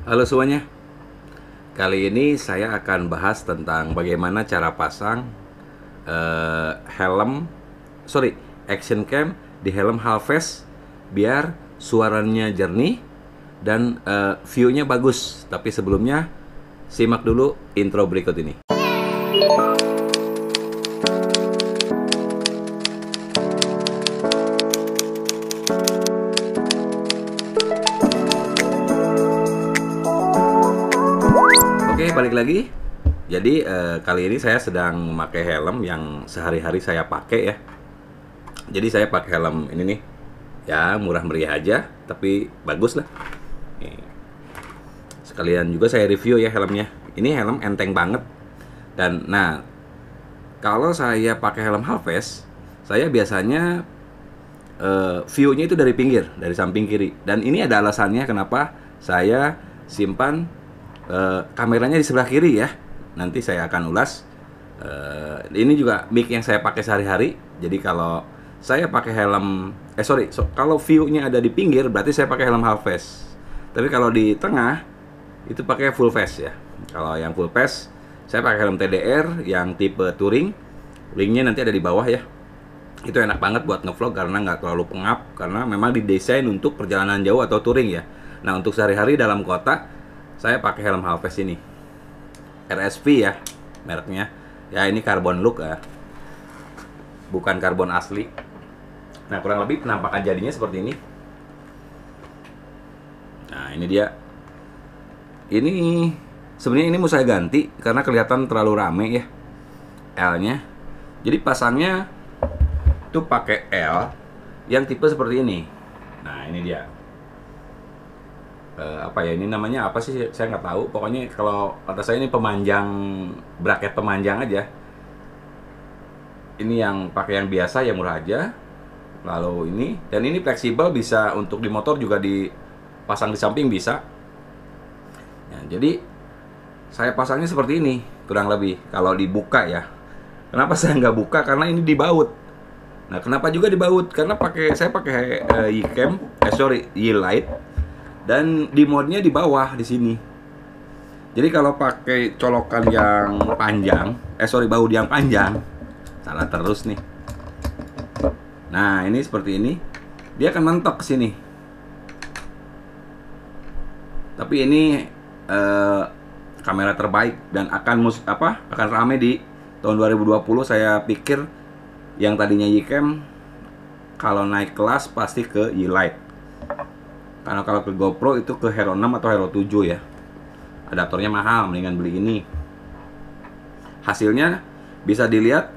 Halo semuanya, kali ini saya akan bahas tentang bagaimana cara pasang helm, action cam di helm Halves biar suaranya jernih dan view-nya bagus. Tapi sebelumnya, simak dulu intro berikut ini. Oke, balik lagi. Jadi kali ini saya sedang memakai helm yang sehari-hari saya pakai ya. Jadi saya pakai helm ini nih, ya murah meriah aja, tapi bagus lah. Nih. Sekalian juga saya review ya helmnya. Ini helm enteng banget. Dan nah, kalau saya pakai helm Halves, saya biasanya view-nya itu dari pinggir, dari samping kiri. Dan ini ada alasannya kenapa saya simpan kameranya di sebelah kiri ya. Nanti saya akan ulas. Ini juga mic yang saya pakai sehari-hari. Jadi kalau saya pakai helm, kalau view-nya ada di pinggir, berarti saya pakai helm half face. Tapi kalau di tengah, itu pakai full face ya. Kalau yang full face, saya pakai helm TDR yang tipe touring. Linknya nanti ada di bawah ya. Itu enak banget buat ngevlog karena nggak terlalu pengap, karena memang didesain untuk perjalanan jauh atau touring ya. Nah, untuk sehari-hari dalam kota, saya pakai helm Halves ini, RSV ya mereknya. Ya ini karbon look ya, bukan karbon asli. Nah kurang lebih penampakan jadinya seperti ini. Nah ini dia. Ini sebenarnya ini mau saya ganti karena kelihatan terlalu rame ya L-nya. Jadi pasangnya tuh pakai L yang tipe seperti ini. Nah ini dia. Apa ya ini namanya apa sih, saya nggak tahu. Pokoknya kalau kata saya ini pemanjang, bracket pemanjang aja. Ini yang pakai yang biasa, yang murah aja. Lalu ini, dan ini fleksibel, bisa untuk di motor juga dipasang di samping bisa ya. Jadi saya pasangnya seperti ini kurang lebih kalau dibuka ya. Kenapa saya nggak buka? Karena ini dibaut. Nah kenapa juga dibaut? Karena saya pakai Y-Lite. Dan di mode-nya di bawah di sini. Jadi kalau pakai colokan yang panjang, baut yang panjang, salah terus nih. Nah, ini seperti ini. Dia akan mentok ke sini. Tapi ini kamera terbaik dan akan rame di tahun 2020. Saya pikir yang tadinya Ycam kalau naik kelas pasti ke Y-Lite. Karena kalau ke GoPro itu ke Hero 6 atau Hero 7 ya. Adaptornya mahal, mendingan beli ini. Hasilnya bisa dilihat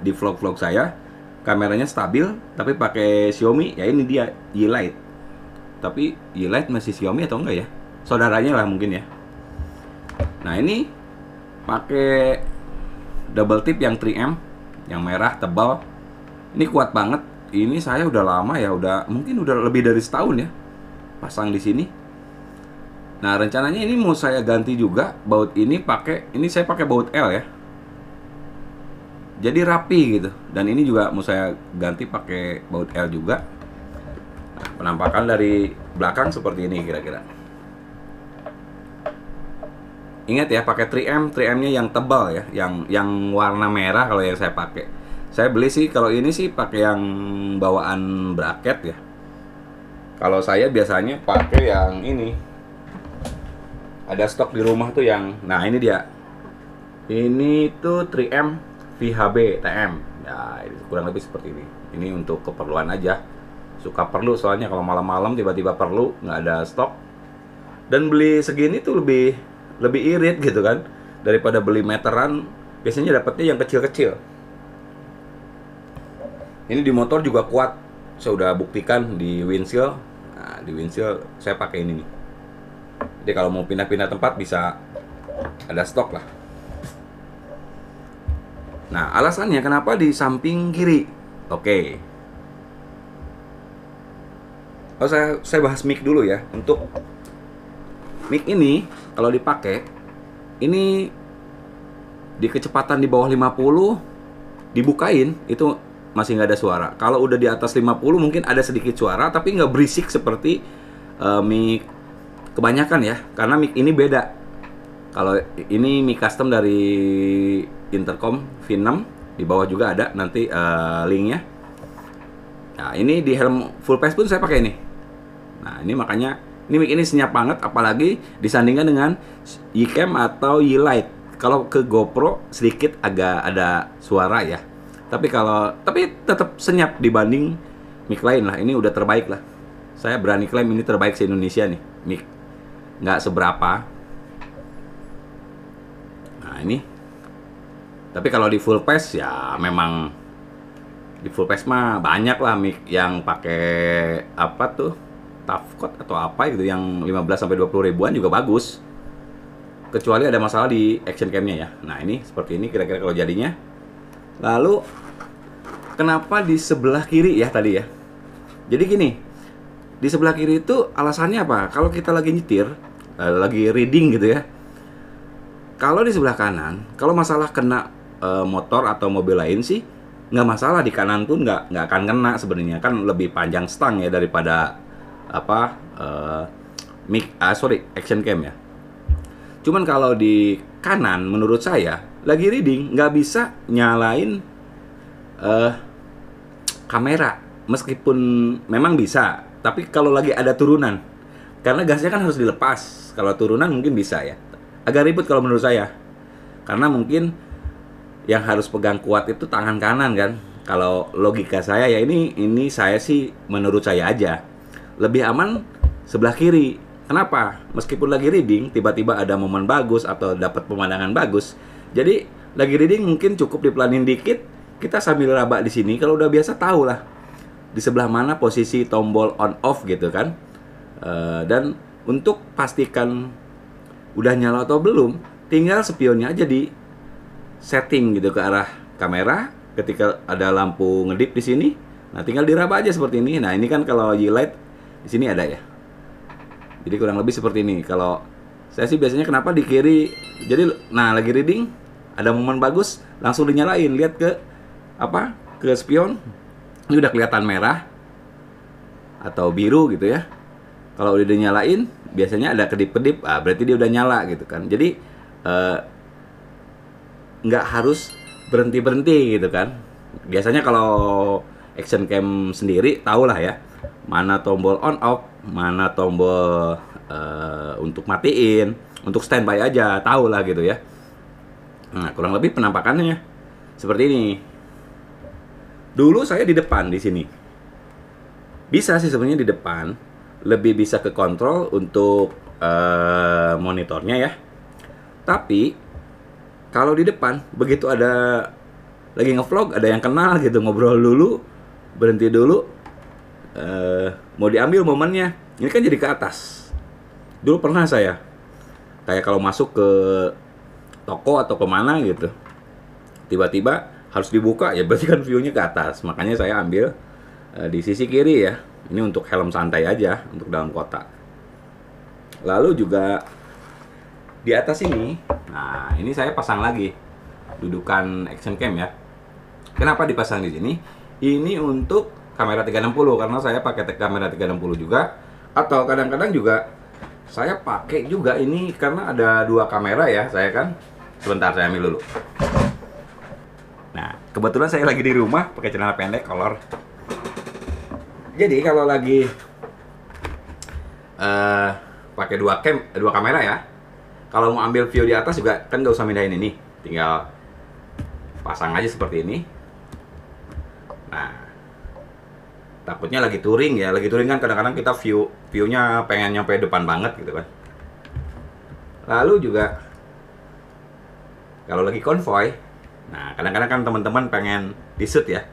di vlog-vlog saya. Kameranya stabil, tapi pakai Xiaomi. Ya ini dia, Y-Lite. Tapi Y-Lite masih Xiaomi atau enggak ya? Saudaranya lah mungkin ya. Nah ini pakai double tip yang 3M, yang merah tebal. Ini kuat banget. Ini saya udah lama ya, mungkin udah lebih dari setahun ya pasang di sini. Nah rencananya ini mau saya ganti juga baut ini, saya pakai baut L ya. Jadi rapi gitu. Dan ini juga mau saya ganti pakai baut L juga. Nah, penampakan dari belakang seperti ini kira-kira. Ingat ya pakai 3M-nya yang tebal ya, yang warna merah kalau yang saya pakai. Saya beli sih kalau ini sih pakai yang bawaan bracket ya. Kalau saya biasanya pakai yang ini. Ada stok di rumah tuh yang, nah ini dia. Ini tuh 3M VHB TM. Ya, ini kurang lebih seperti ini. Ini untuk keperluan aja. Suka perlu soalnya kalau malam-malam tiba-tiba perlu, nggak ada stok. Dan beli segini tuh lebih irit gitu kan, daripada beli meteran. Biasanya dapetnya yang kecil-kecil. Ini di motor juga kuat. Saya udah buktikan di windshield. Nah, di windshield saya pakai ini nih. Jadi kalau mau pindah-pindah tempat bisa ada stok lah. Nah, alasannya kenapa di samping kiri? Oke. Oh, saya bahas mic dulu ya. Untuk mic ini kalau dipakai, ini di kecepatan di bawah 50 dibukain itu masih nggak ada suara. Kalau udah di atas 50 mungkin ada sedikit suara, tapi nggak berisik seperti mic kebanyakan ya, karena mic ini beda. Kalau ini mic custom dari Intercom V6, di bawah juga ada nanti linknya. Nah, ini di helm full face pun saya pakai ini. Nah, ini makanya ini mic ini senyap banget, apalagi disandingkan dengan Ycam atau Yeelight. Kalau ke GoPro sedikit agak ada suara ya. Tapi tetap senyap dibanding mic lain lah. Ini udah terbaik lah. Saya berani klaim ini terbaik se-Indonesia nih, mic. Nggak seberapa. Nah, ini. Tapi kalau di full face ya memang di full face mah banyak lah mic yang pakai apa tuh? Tafcode atau apa gitu yang 15 sampai 20 ribuan juga bagus. Kecuali ada masalah di action cam-nya ya. Nah, ini seperti ini kira-kira kalau jadinya. Lalu kenapa di sebelah kiri ya tadi ya? Jadi gini, di sebelah kiri itu alasannya apa? Kalau kita lagi nyetir, lagi reading gitu ya. Kalau di sebelah kanan, kalau masalah kena motor atau mobil lain sih nggak masalah, di kanan pun nggak akan kena sebenarnya, kan lebih panjang stang ya daripada apa action cam ya. Cuman kalau di kanan menurut saya lagi reading nggak bisa nyalain kamera, meskipun memang bisa, tapi kalau lagi ada turunan, karena gasnya kan harus dilepas. Kalau turunan mungkin bisa ya, agak ribet kalau menurut saya, karena mungkin yang harus pegang kuat itu tangan kanan kan. Kalau logika saya ya, ini saya sih menurut saya aja lebih aman sebelah kiri. Kenapa? Meskipun lagi reading, tiba-tiba ada momen bagus atau dapat pemandangan bagus. Jadi lagi reading mungkin cukup dipelanin dikit, kita sambil raba di sini. Kalau udah biasa tahu lah di sebelah mana posisi tombol on off gitu kan. Dan untuk pastikan udah nyala atau belum, tinggal spionnya aja di setting gitu ke arah kamera. Ketika ada lampu ngedip di sini, nah tinggal diraba aja seperti ini. Nah, ini kan kalau Yeelight di sini ada ya. Jadi kurang lebih seperti ini. Kalau saya sih biasanya kenapa di kiri. Jadi nah lagi reading, ada momen bagus, langsung dinyalain. Lihat ke ke spion. Ini udah kelihatan merah atau biru gitu ya. Kalau udah dinyalain, biasanya ada kedip-kedip, berarti dia udah nyala gitu kan. Jadi nggak harus berhenti-berhenti gitu kan. Biasanya kalau action cam sendiri tahulah ya, mana tombol on off, mana tombol untuk matiin, untuk standby aja, tahulah gitu ya. Nah, kurang lebih penampakannya seperti ini. Dulu saya di depan di sini. Bisa sih sebenarnya di depan, lebih bisa ke kontrol untuk monitornya ya. Tapi kalau di depan, begitu ada lagi ngevlog, ada yang kenal gitu, ngobrol dulu, berhenti dulu, mau diambil momennya. Ini kan jadi ke atas. Dulu pernah saya, kayak kalau masuk ke toko atau kemana gitu, tiba-tiba harus dibuka, ya berarti kan view-nya ke atas. Makanya saya ambil di sisi kiri ya. Ini untuk helm santai aja, untuk dalam kota. Lalu juga di atas ini, nah ini saya pasang lagi dudukan action cam ya. Kenapa dipasang di sini? Ini untuk kamera 360, karena saya pakai kamera 360 juga. Atau kadang-kadang juga saya pakai juga ini karena ada dua kamera ya, saya kan. Sebentar saya ambil dulu. Nah, kebetulan saya lagi di rumah pakai celana pendek kolor. Jadi kalau lagi pakai dua kamera ya, kalau mau ambil view di atas juga kan nggak usah mindahin ini, tinggal pasang aja seperti ini. Nah, takutnya lagi touring ya, lagi touring kan kadang-kadang kita view-nya pengen nyampe depan banget gitu kan. Lalu juga kalau lagi konvoy, nah kadang-kadang kan teman-teman pengen di-shoot ya.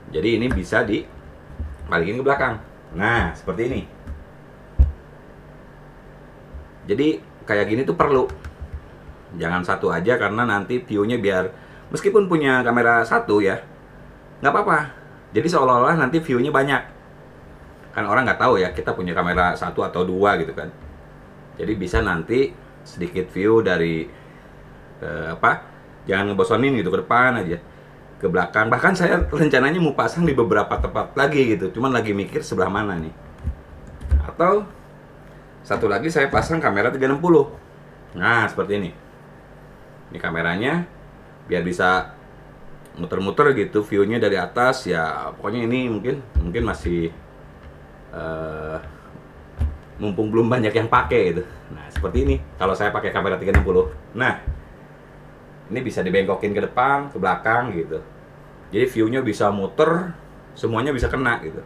Jadi ini bisa dibalikin ke belakang. Nah, seperti ini. Jadi kayak gini tuh perlu. Jangan satu aja, karena nanti view-nya biar meskipun punya kamera satu ya, nggak apa-apa. Jadi seolah-olah nanti view-nya banyak. Kan orang nggak tahu ya kita punya kamera satu atau dua gitu kan. Jadi bisa nanti sedikit view dari jangan ngebosonin gitu ke depan aja. ke belakang. Bahkan saya rencananya mau pasang di beberapa tempat lagi gitu, cuman lagi mikir sebelah mana nih. Atau satu lagi saya pasang kamera 360. Nah, seperti ini. Ini kameranya biar bisa muter-muter gitu view-nya dari atas ya. Pokoknya ini mungkin masih mumpung belum banyak yang pakai gitu. Nah, seperti ini kalau saya pakai kamera 360. Nah, ini bisa dibengkokin ke depan, ke belakang gitu. Jadi view-nya bisa muter, semuanya bisa kena gitu.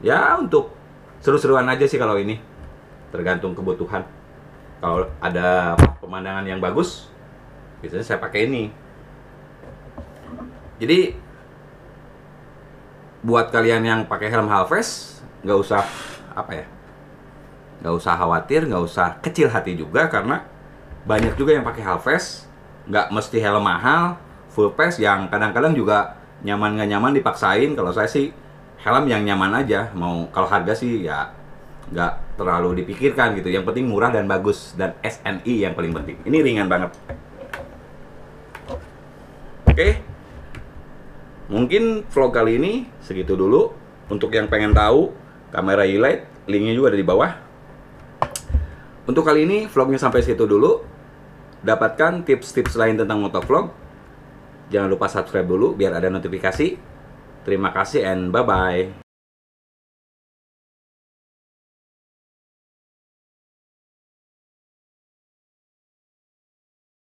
Ya, untuk seru-seruan aja sih kalau ini. Tergantung kebutuhan. Kalau ada pemandangan yang bagus, biasanya saya pakai ini. Jadi buat kalian yang pakai helm half face, nggak usah nggak usah khawatir, nggak usah kecil hati juga, karena banyak juga yang pakai half face, nggak mesti helm mahal, full face yang kadang-kadang juga nyaman nggak nyaman dipaksain. Kalau saya sih helm yang nyaman aja. Mau kalau harga sih ya nggak terlalu dipikirkan gitu. Yang penting murah dan bagus, dan SNI yang paling penting. Ini ringan banget. Oke, mungkin vlog kali ini segitu dulu. Untuk yang pengen tahu kamera E-Lite, linknya juga ada di bawah. Untuk kali ini vlognya sampai situ dulu. Dapatkan tips-tips lain tentang motovlog, jangan lupa subscribe dulu biar ada notifikasi. Terima kasih and bye-bye.